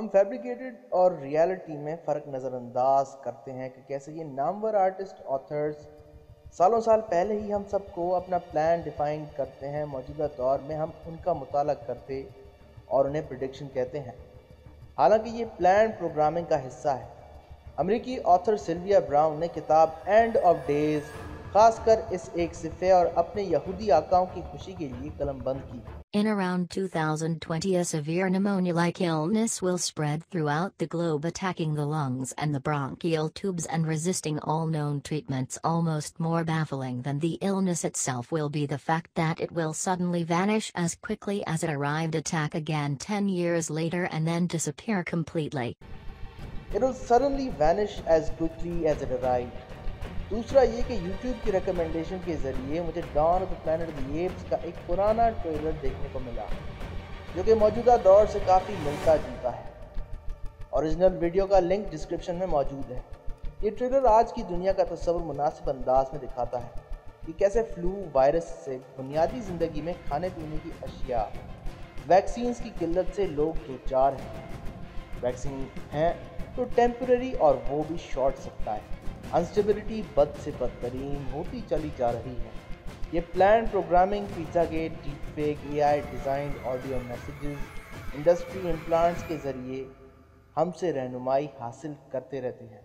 हम फैब्रिकेटेड और रियलिटी में फ़र्क नज़रअंदाज करते हैं कि कैसे ये नामवर आर्टिस्ट ऑथर्स सालों साल पहले ही हम सबको अपना प्लान डिफ़ाइन करते हैं। मौजूदा दौर में हम उनका मुताला करते और उन्हें प्रिडिक्शन कहते हैं, हालांकि ये प्लान प्रोग्रामिंग का हिस्सा है। अमेरिकी ऑथर सिल्विया ब्राउन ने किताब एंड ऑफ डेज खासकर इस एक सिफ़े और अपने यहूदी आकाओं की खुशी के लिए कलमबंद की। In around 2020, a severe pneumonia-like illness will spread throughout the globe, attacking the lungs and the bronchial tubes and resisting all known treatments. Almost more baffling than the illness itself will be the fact that it will suddenly vanish as quickly as it arrived, attack again 10 years later, and then disappear completely. It will suddenly vanish as quickly as it arrived। दूसरा ये कि YouTube की recommendation के ज़रिए मुझे dawn of the planet of the apps का एक पुराना ट्रेलर देखने को मिला, जो कि मौजूदा दौर से काफ़ी मिलता जुलता है। ओरिजिनल वीडियो का लिंक डिस्क्रिप्शन में मौजूद है। ये ट्रेलर आज की दुनिया का तस्वुर मुनासिब अंदाज में दिखाता है कि कैसे फ्लू वायरस से बुनियादी ज़िंदगी में खाने पीने की अशिया, वैक्सीन्स की किल्लत से लोग दो चार हैं। वैक्सीन हैं तो टेम्पररी और वो भी शॉर्ट सप्लाई। अनस्टेबिलिटी बद से बदतरीन होती चली जा रही है। ये plan programming, Pizzagate, deepfake, AI design audio messages, industry implants के ज़रिए हमसे रहनुमाई हासिल करते रहते हैं।